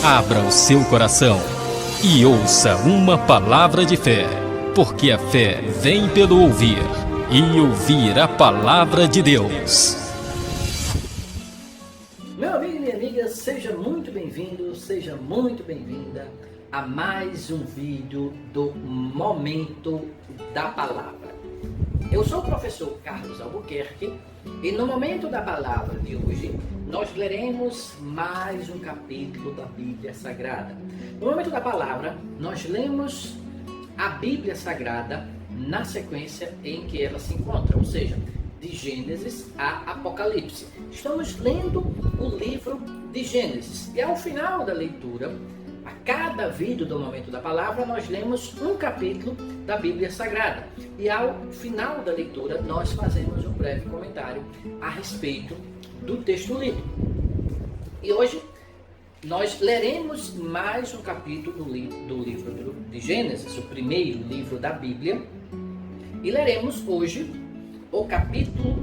Abra o seu coração e ouça uma palavra de fé, porque a fé vem pelo ouvir, e ouvir a palavra de Deus. Meu amigo e minha amiga, seja muito bem-vindo, seja muito bem-vinda a mais um vídeo do Momento da Palavra. Eu sou o professor Carlos Albuquerque e no Momento da Palavra de hoje nós leremos mais um capítulo da Bíblia Sagrada. No Momento da Palavra nós lemos a Bíblia Sagrada na sequência em que ela se encontra, ou seja, de Gênesis a Apocalipse. Estamos lendo o livro de Gênesis e ao final da leitura, a cada vídeo do Momento da Palavra, nós lemos um capítulo da Bíblia Sagrada. E ao final da leitura, nós fazemos um breve comentário a respeito do texto lido. E hoje, nós leremos mais um capítulo do livro de Gênesis, o primeiro livro da Bíblia. E leremos hoje o capítulo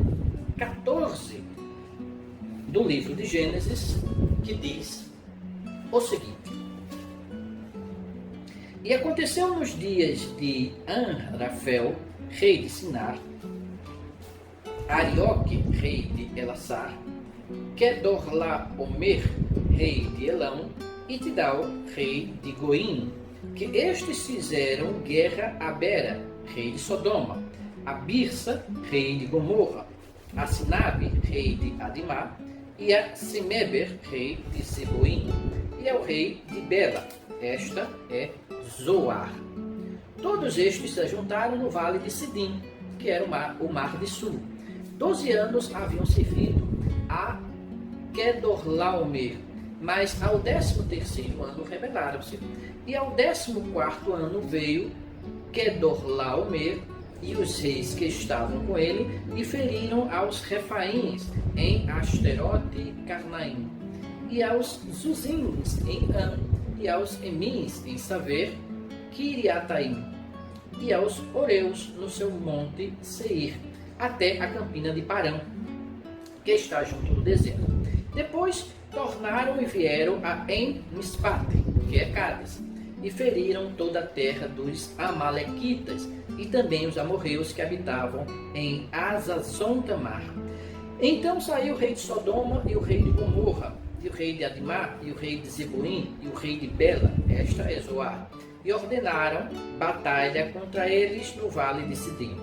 14 do livro de Gênesis, que diz o seguinte: E aconteceu nos dias de Amrafel, rei de Sinar, Arioque, rei de Elassar, Quedorlaomer, rei de Elão, e Tidal, rei de Goim, que estes fizeram guerra a Bera, rei de Sodoma, a Birsa, rei de Gomorra, a Sinabe, rei de Adimá, e a Semeber, rei de Seboim, e ao rei de Bela, esta é Zoar. Todos estes se juntaram no vale de Sidim, que era o mar de Sul. 12 anos haviam servido a Quedorlaomer, mas ao 13º ano rebelaram-se. E ao 14º ano veio Quedorlaomer e os reis que estavam com ele e feriram aos Refaíns em Asterote e Carnaim, e aos Zuzins em An, e aos Emins em Saver, Kiriataim, e aos Oreus no seu monte Seir, até a campina de Parã, que está junto do deserto. Depois tornaram e vieram a En-Mispate, que é Cádiz, e feriram toda a terra dos Amalequitas, e também os amorreus que habitavam em Azazon-Tamar. Então saiu o rei de Sodoma e o rei de Gomorra, e o rei de Adimá, e o rei de Zeboim, e o rei de Bela, esta é Zoar, e ordenaram batalha contra eles no vale de Sidim,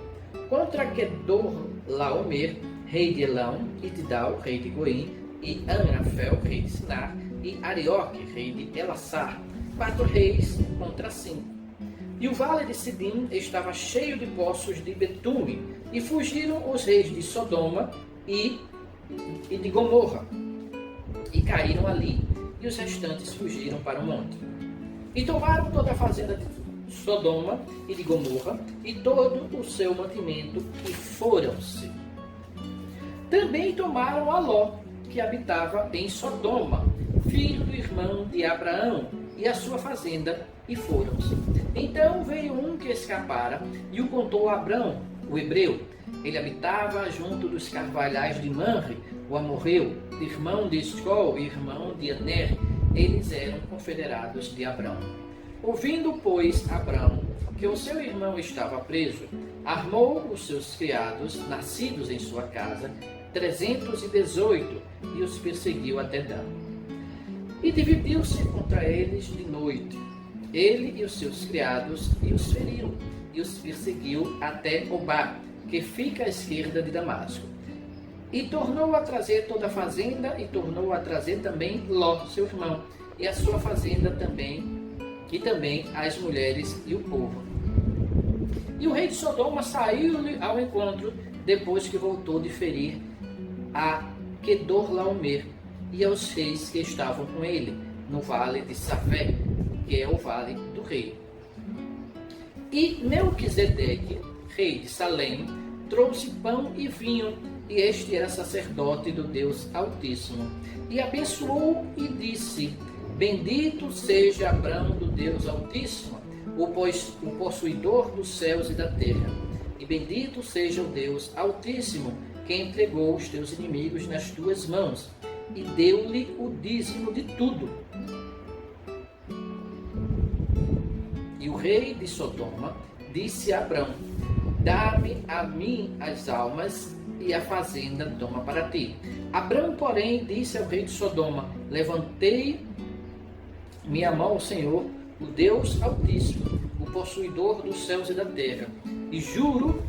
contra Quedorlaomer, rei de Elão, e Tidal, rei de Goim, e Amrafel, rei de Sinar, e Arioque, rei de Elassar, 4 reis contra 5. E o vale de Sidim estava cheio de poços de betume, e fugiram os reis de Sodoma e de Gomorra, e caíram ali, e os restantes fugiram para o monte. E tomaram toda a fazenda de Sodoma e de Gomorra, e todo o seu mantimento, e foram-se. Também tomaram a Ló, que habitava em Sodoma, filho do irmão de Abraão, e a sua fazenda, e foram-se. Então veio um que escapara, e o contou a Abrão, o hebreu. Ele habitava junto dos carvalhais de Manre, o amorreu, irmão de Escol e irmão de Aner. Eles eram confederados de Abrão. Ouvindo, pois, Abrão que o seu irmão estava preso, armou os seus criados, nascidos em sua casa, 318, e os perseguiu até Dan. E dividiu-se contra eles de noite, ele e os seus criados, e os feriu, e os perseguiu até Obá, que fica à esquerda de Damasco. E tornou a trazer toda a fazenda, e tornou a trazer também Ló, seu irmão, e a sua fazenda também, e também as mulheres e o povo. E o rei de Sodoma saiu-lhe ao encontro, depois que voltou de ferir a Quedorlaomer e aos reis que estavam com ele, no vale de Savé, que é o vale do rei. E Melquisedeque, rei de Salém, trouxe pão e vinho, e este era sacerdote do Deus Altíssimo. E abençoou e disse: Bendito seja Abrão do Deus Altíssimo, o possuidor dos céus e da terra. E bendito seja o Deus Altíssimo, que entregou os teus inimigos nas tuas mãos, e deu-lhe o dízimo de tudo. rei de Sodoma disse a Abrão: dá-me a mim as almas e a fazenda toma para ti. Abrão, porém, disse ao rei de Sodoma: levantei minha mão ao Senhor, o Deus Altíssimo, o possuidor dos céus e da terra, e juro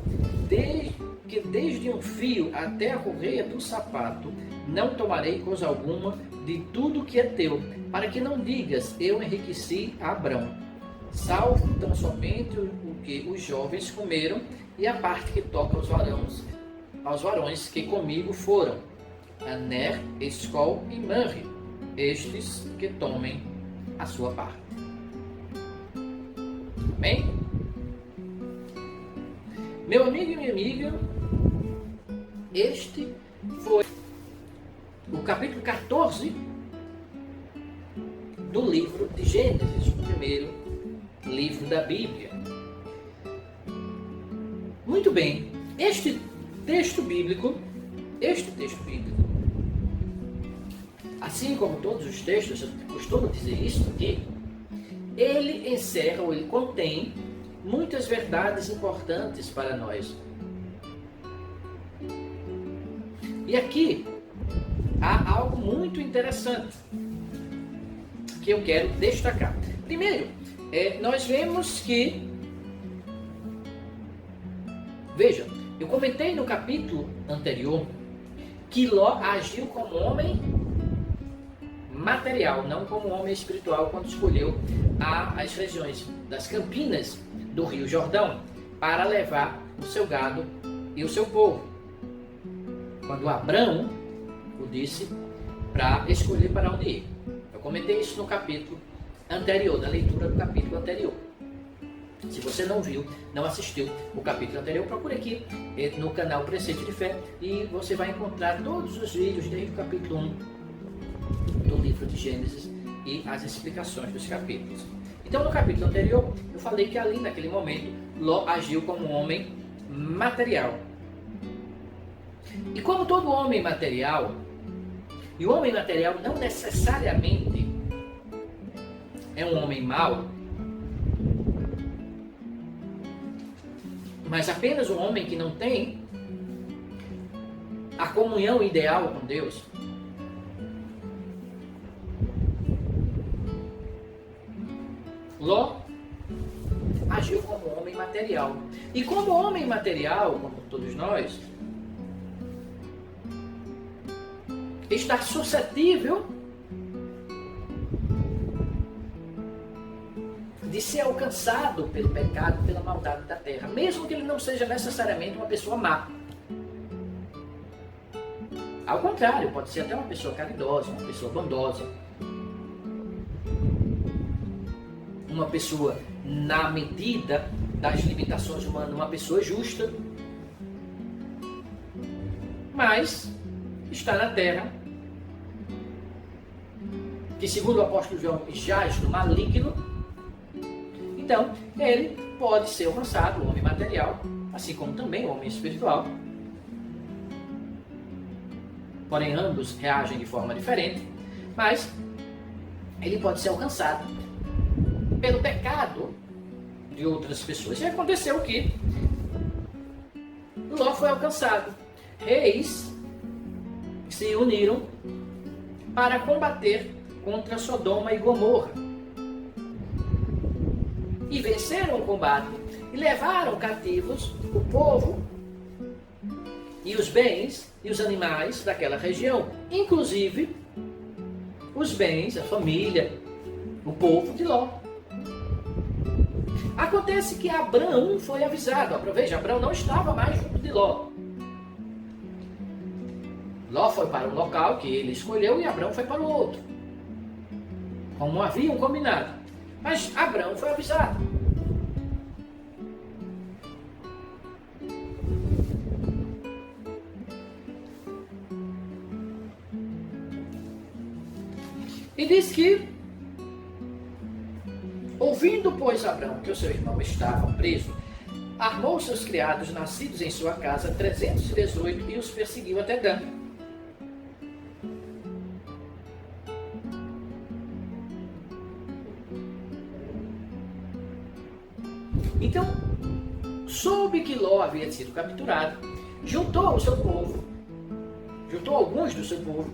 que desde um fio até a correia do sapato não tomarei coisa alguma de tudo que é teu, para que não digas: eu enriqueci a Abrão, salvo tão somente o que os jovens comeram e a parte que toca aos varões que comigo foram, Aner, Escol e Manre, estes que tomem a sua parte. Amém? Meu amigo e minha amiga, este foi o capítulo 14 do livro de Gênesis, o primeiro livro da Bíblia. Muito bem, este texto bíblico, assim como todos os textos, eu costumo dizer isso aqui, ele encerra ou ele contém muitas verdades importantes para nós. E aqui há algo muito interessante que eu quero destacar. Primeiro, nós vemos que, veja, eu comentei no capítulo anterior que Ló agiu como homem material, não como homem espiritual, quando escolheu as regiões das campinas do Rio Jordão para levar o seu gado e o seu povo. Quando Abrão o disse para escolher para onde ir. Eu comentei isso no capítulo anterior, na leitura do capítulo anterior. Se você não viu, não assistiu o capítulo anterior, procure aqui no canal Preceito de Fé e você vai encontrar todos os vídeos desde o capítulo 1 do livro de Gênesis e as explicações dos capítulos. Então, no capítulo anterior, eu falei que ali, naquele momento, Ló agiu como um homem material. E como todo homem material, e o homem material não necessariamente é um homem mau, mas apenas um homem que não tem a comunhão ideal com Deus. Ló agiu como homem material. E como homem material, como todos nós, está suscetível de ser alcançado pelo pecado, pela maldade da terra, mesmo que ele não seja necessariamente uma pessoa má. Ao contrário, pode ser até uma pessoa caridosa, uma pessoa bondosa, uma pessoa na medida das limitações humanas, uma pessoa justa, mas está na terra, que segundo o apóstolo João jaz no maligno. Então, ele pode ser alcançado, o homem material, assim como também o homem espiritual. Porém, ambos reagem de forma diferente, mas ele pode ser alcançado pelo pecado de outras pessoas. E aconteceu que Ló foi alcançado. Reis se uniram para combater contra Sodoma e Gomorra. E venceram o combate e levaram cativos o povo e os bens e os animais daquela região, inclusive os bens, a família, o povo de Ló. Acontece que Abrão foi avisado. Veja, Abrão não estava mais junto de Ló. Ló foi para um local que ele escolheu e Abrão foi para o outro, como haviam combinado. Mas Abrão foi avisado. E diz que, ouvindo, pois, Abrão que o seu irmão estava preso, armou seus criados nascidos em sua casa, 318, e os perseguiu até Dan. Então, soube que Ló havia sido capturado, juntou o seu povo, juntou alguns do seu povo,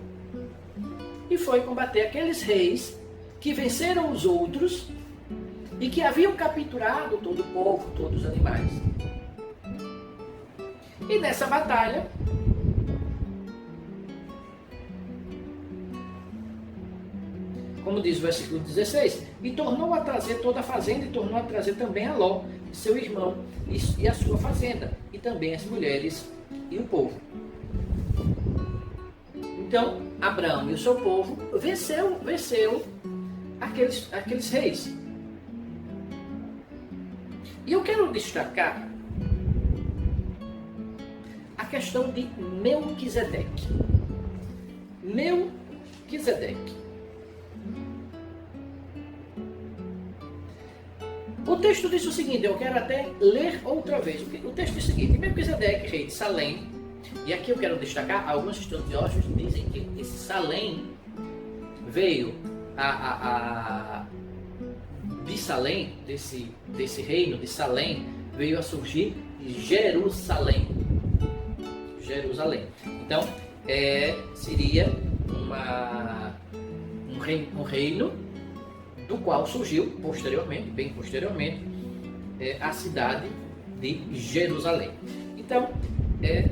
e foi combater aqueles reis que venceram os outros e que haviam capturado todo o povo, todos os animais. E nessa batalha, como diz o versículo 16, e tornou a trazer toda a fazenda, e tornou a trazer também a Ló, seu irmão, e a sua fazenda, e também as mulheres e o povo. Então, Abraão e o seu povo venceu aqueles reis. E eu quero destacar a questão de Melquisedeque. Melquisedeque. O texto diz o seguinte, eu quero até ler outra vez. O texto diz o seguinte, Melquisedeque, rei de Salém, e aqui eu quero destacar, alguns estudiosos dizem que esse Salém veio de Salém, desse reino de Salém, veio a surgir Jerusalém. Então, seria um reino do qual surgiu posteriormente, bem posteriormente, a cidade de Jerusalém. Então,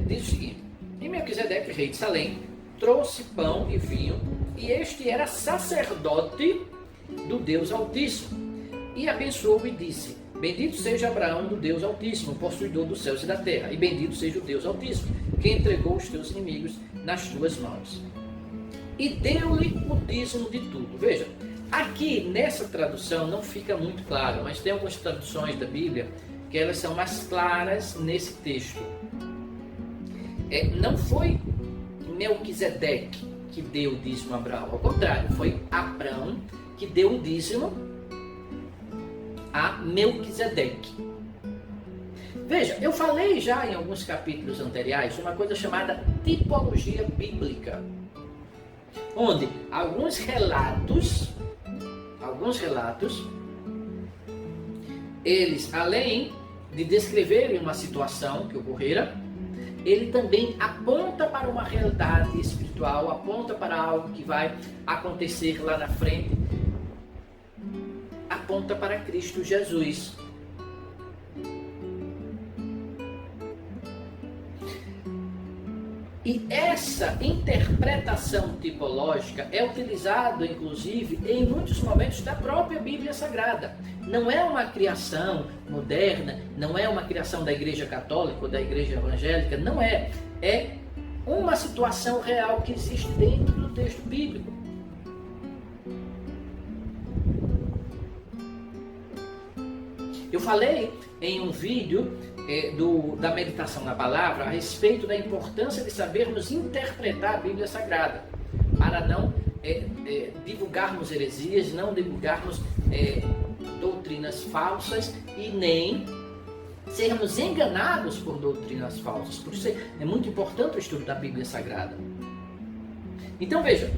diz o seguinte, e Melquisedeque, rei de Salém, trouxe pão e vinho, e este era sacerdote do Deus Altíssimo, e abençoou e disse, bendito seja Abraão do Deus Altíssimo, possuidor dos céus e da terra, e bendito seja o Deus Altíssimo, que entregou os teus inimigos nas tuas mãos. E deu-lhe o dízimo de tudo. Veja, aqui nessa tradução não fica muito claro, mas tem algumas traduções da Bíblia que elas são mais claras nesse texto. Não foi Melquisedeque que deu o dízimo a Abraão, ao contrário, foi Abraão que deu o dízimo a Melquisedeque. Veja, eu falei já em alguns capítulos anteriores uma coisa chamada tipologia bíblica, onde alguns relatos, eles, além de descreverem uma situação que ocorrera, ele também aponta para uma realidade espiritual, aponta para algo que vai acontecer lá na frente, aponta para Cristo Jesus. E essa interpretação tipológica é utilizada, inclusive, em muitos momentos da própria Bíblia Sagrada. Não é uma criação moderna, não é uma criação da Igreja Católica ou da Igreja Evangélica, não é. É uma situação real que existe dentro do texto bíblico. Eu falei em um vídeo da meditação na palavra a respeito da importância de sabermos interpretar a Bíblia Sagrada, para não divulgarmos heresias, não divulgarmos doutrinas falsas e nem sermos enganados por doutrinas falsas. Por isso é muito importante o estudo da Bíblia Sagrada. Então veja,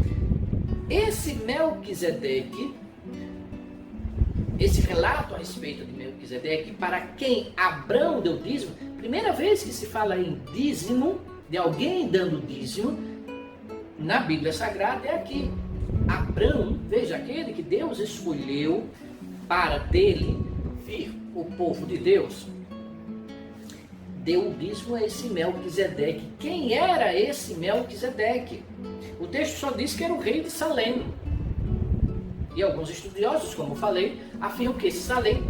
esse Melquisedeque, esse relato a respeito de Melquisedeque, para quem Abraão deu dízimo, primeira vez que se fala em dízimo, de alguém dando dízimo, na Bíblia Sagrada é aqui. Abraão, veja, aquele que Deus escolheu para dele vir o povo de Deus, deu o dízimo a esse Melquisedeque. Quem era esse Melquisedeque? O texto só diz que era o rei de Salém. E alguns estudiosos, como eu falei, afirmam que esse Salém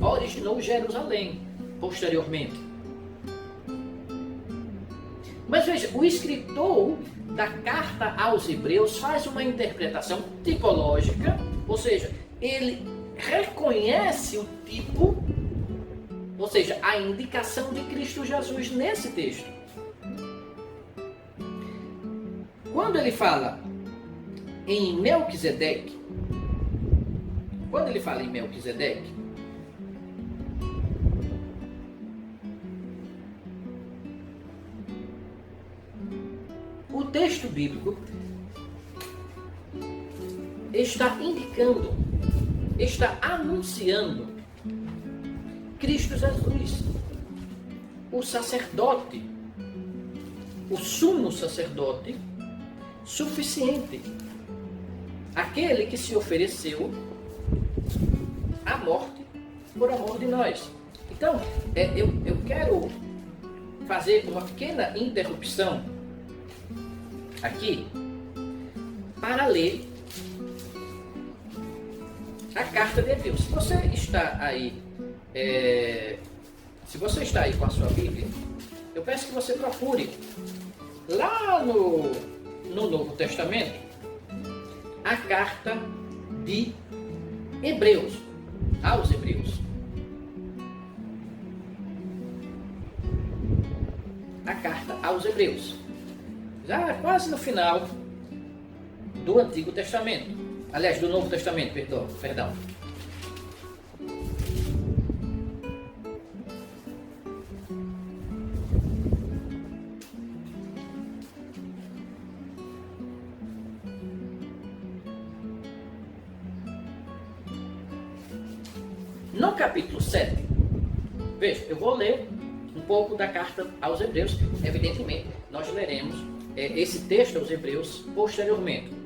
originou Jerusalém posteriormente. Mas veja, o escritor da carta aos Hebreus faz uma interpretação tipológica, ou seja, ele reconhece o tipo, ou seja, a indicação de Cristo Jesus nesse texto. Quando ele fala em Melquisedeque, o texto bíblico está indicando, está anunciando Cristo Jesus, o sacerdote, o sumo sacerdote suficiente, aquele que se ofereceu à morte por amor de nós. Então, eu quero fazer uma pequena interrupção aqui para ler a carta de Hebreus. Se você está aí, com a sua Bíblia, eu peço que você procure lá no Novo Testamento a carta de Hebreus, aos Hebreus. A carta aos Hebreus. Já quase no final do Antigo Testamento. Aliás, do Novo Testamento, perdão. No capítulo 7, veja, eu vou ler um pouco da carta aos Hebreus. Evidentemente, nós leremos esse texto aos Hebreus posteriormente.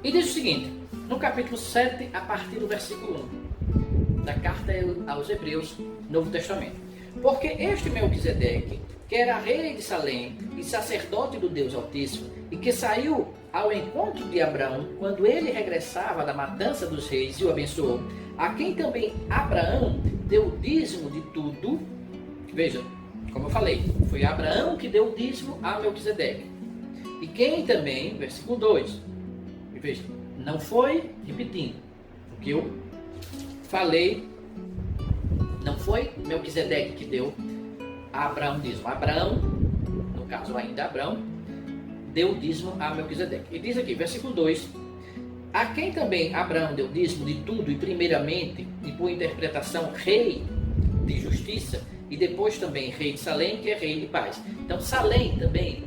E diz o seguinte, no capítulo 7, a partir do versículo 1, da carta aos Hebreus, Novo Testamento. Porque este Melquisedeque, que era rei de Salém e sacerdote do Deus Altíssimo, e que saiu ao encontro de Abraão, quando ele regressava da matança dos reis e o abençoou, a quem também Abraão deu o dízimo de tudo. Veja, como eu falei, foi Abraão que deu o dízimo a Melquisedeque. E quem também, versículo 2, veja, não foi, repetindo, o que eu falei, não foi Melquisedeque que deu a Abraão dízimo. Abraão, no caso ainda Abraão, deu dízimo a Melquisedeque. E diz aqui, versículo 2, a quem também Abraão deu dízimo de tudo, e primeiramente, e por interpretação, rei de justiça, e depois também rei de Salém, que é rei de paz. Então, Salém também,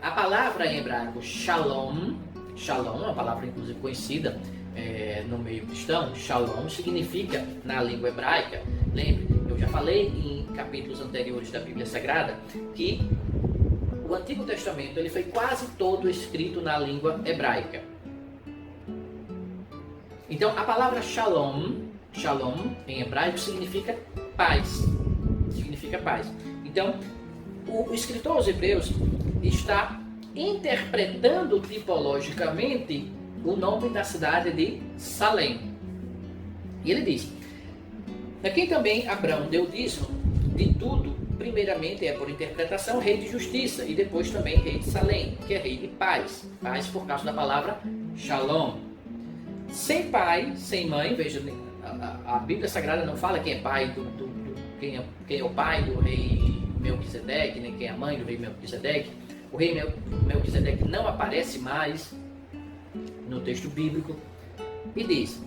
a palavra em hebraico, shalom, uma palavra inclusive conhecida no meio cristão, shalom significa, na língua hebraica, lembre, eu já falei em capítulos anteriores da Bíblia Sagrada, que o Antigo Testamento ele foi quase todo escrito na língua hebraica. Então, a palavra shalom em hebraico significa paz. Então, o escritor aos Hebreus está interpretando tipologicamente o nome da cidade de Salém. E ele diz, a quem também Abraão deu dízimo de tudo, primeiramente por interpretação, rei de justiça, e depois também rei de Salém, que é rei de paz. Paz por causa da palavra shalom. Sem pai, sem mãe, veja, a Bíblia Sagrada não fala quem é pai quem é o pai do rei Melquisedeque, nem quem é a mãe do rei Melquisedeque. O rei Melquisedeque não aparece mais no texto bíblico. E diz,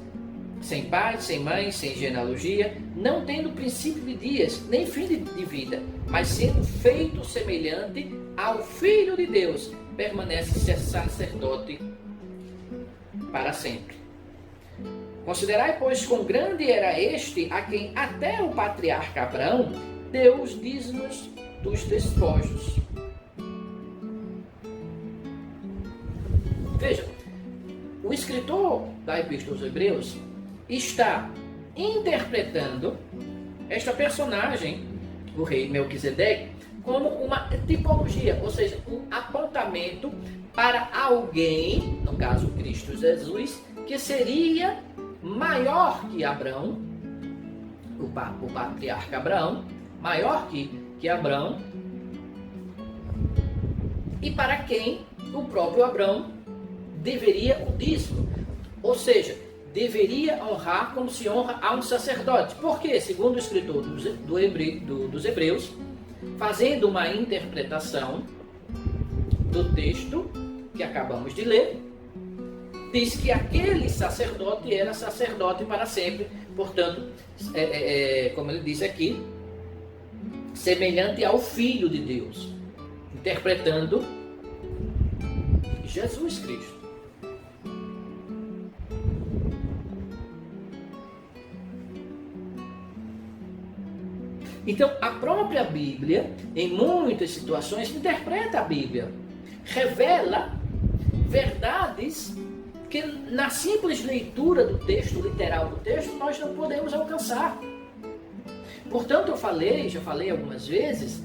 sem pai, sem mãe, sem genealogia, não tendo princípio de dias, nem fim de vida, mas sendo feito semelhante ao Filho de Deus, permanece ser sacerdote para sempre. Considerai, pois, quão grande era este a quem até o patriarca Abraão deu os dízimos dos despojos. Veja, o escritor da Epístola aos Hebreus está interpretando esta personagem, o rei Melquisedeque, como uma tipologia, ou seja, um apontamento para alguém, no caso Cristo Jesus, que seria maior que Abraão, o patriarca Abraão, maior que Abraão, e para quem o próprio Abraão deveria o dízimo, ou seja, deveria honrar como se honra a um sacerdote. Porque, segundo o escritor dos Hebreus, fazendo uma interpretação do texto que acabamos de ler, diz que aquele sacerdote era sacerdote para sempre, portanto, como ele diz aqui, semelhante ao Filho de Deus, interpretando Jesus Cristo. Então, a própria Bíblia, em muitas situações, interpreta a Bíblia, revela verdades que na simples leitura do texto, literal do texto, nós não podemos alcançar. Portanto, já falei algumas vezes,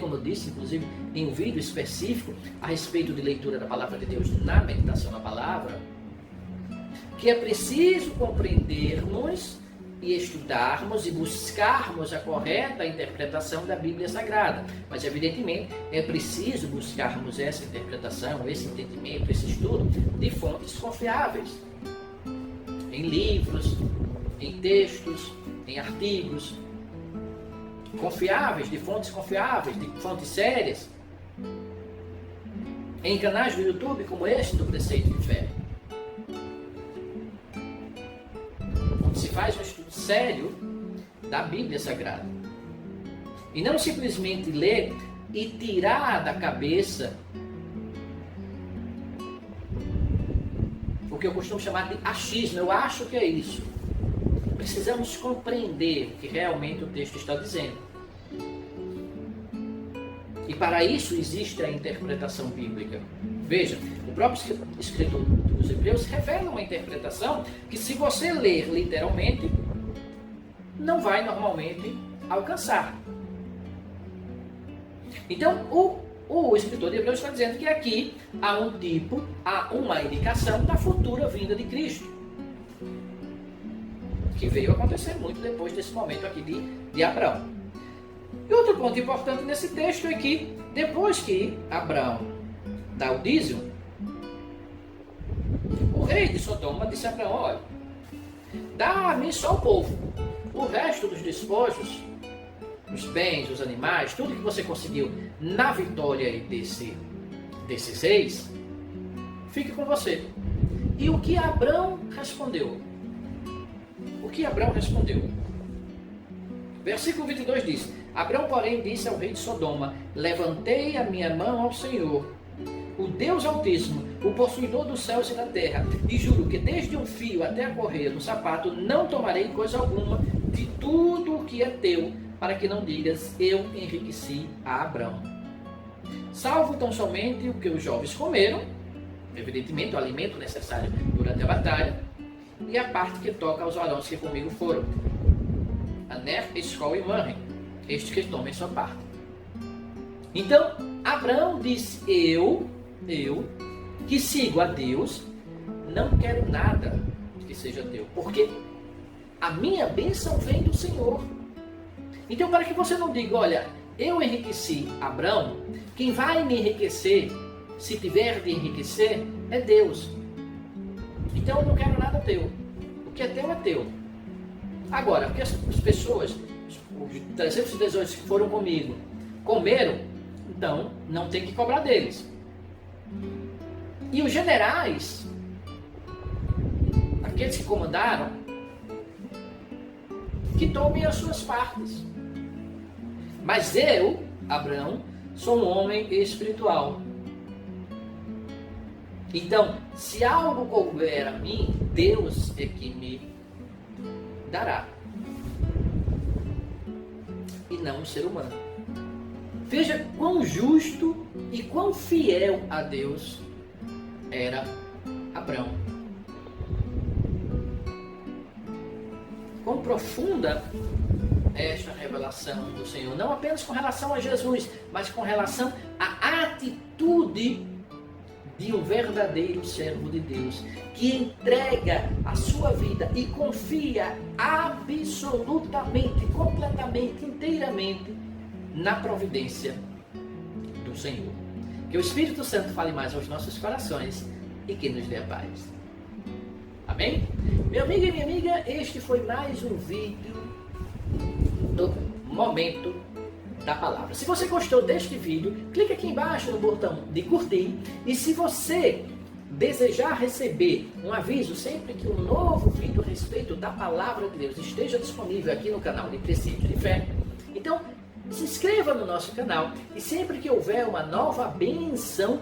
como eu disse, inclusive, em um vídeo específico a respeito de leitura da Palavra de Deus na meditação na Palavra, que é preciso compreendermos e estudarmos e buscarmos a correta interpretação da Bíblia Sagrada. Mas, evidentemente, é preciso buscarmos essa interpretação, esse entendimento, esse estudo de fontes confiáveis. Em livros, em textos, em artigos confiáveis, de fontes sérias. Em canais do YouTube como este do Preceito de Fé. Onde se faz um estudo sério da Bíblia Sagrada. E não simplesmente ler e tirar da cabeça o que eu costumo chamar de achismo. Eu acho que é isso. Precisamos compreender o que realmente o texto está dizendo. E para isso existe a interpretação bíblica. Veja, o próprio escritor dos Hebreus revela uma interpretação que, se você ler literalmente, não vai normalmente alcançar. Então, o escritor de Hebreus está dizendo que aqui há uma indicação da futura vinda de Cristo, que veio acontecer muito depois desse momento aqui de Abraão. E outro ponto importante nesse texto é que, depois que Abraão dá o dízimo, o rei de Sodoma disse a Abraão: olha, dá a mim só o povo, o resto dos despojos, os bens, os animais, tudo que você conseguiu na vitória desses reis, fique com você. E o que Abraão respondeu? Versículo 22 diz: Abraão, porém, disse ao rei de Sodoma: levantei a minha mão ao Senhor, o Deus Altíssimo, o possuidor dos céus e da terra, e juro que desde um fio até a correia do sapato não tomarei coisa alguma de tudo o que é teu, para que não digas: eu enriqueci a Abraão. Salvo tão somente o que os jovens comeram, evidentemente o alimento necessário durante a batalha, e a parte que toca aos varões que comigo foram, Aner, Escol e Manre, estes que tomem sua parte. Então, Abraão disse: eu que sigo a Deus, não quero nada que seja teu, porque a minha bênção vem do Senhor. Então, para que você não diga: olha, eu enriqueci Abraão, quem vai me enriquecer, se tiver de enriquecer, é Deus. Então, eu não quero nada teu. O que é teu é teu. Agora, porque as pessoas, os 318 que foram comigo, comeram, então não tem que cobrar deles. E os generais, aqueles que comandaram, que tomem as suas partes. Mas eu, Abraão, sou um homem espiritual. Então, se algo couber a mim, Deus é que me dará. E não um ser humano. Veja quão justo e quão fiel a Deus era Abraão. Quão profunda é esta revelação do Senhor. Não apenas com relação a Jesus, mas com relação à atitude de um verdadeiro servo de Deus, que entrega a sua vida e confia absolutamente, completamente, inteiramente na providência do Senhor. Que o Espírito Santo fale mais aos nossos corações e que nos dê a paz. Amém? Meu amigo e minha amiga, este foi mais um vídeo do Momento da Palavra. Se você gostou deste vídeo, clique aqui embaixo no botão de curtir, e se você desejar receber um aviso sempre que um novo vídeo a respeito da Palavra de Deus esteja disponível aqui no canal de Preceito de Fé, então se inscreva no nosso canal, e sempre que houver uma nova benção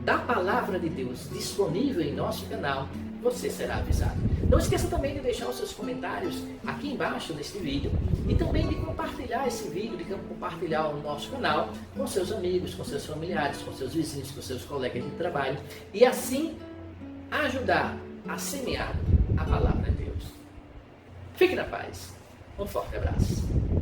da Palavra de Deus disponível em nosso canal, você será avisado. Não esqueça também de deixar os seus comentários aqui embaixo neste vídeo e também de compartilhar esse vídeo, de compartilhar o nosso canal com seus amigos, com seus familiares, com seus vizinhos, com seus colegas de trabalho e assim ajudar a semear a palavra de Deus. Fique na paz. Um forte abraço.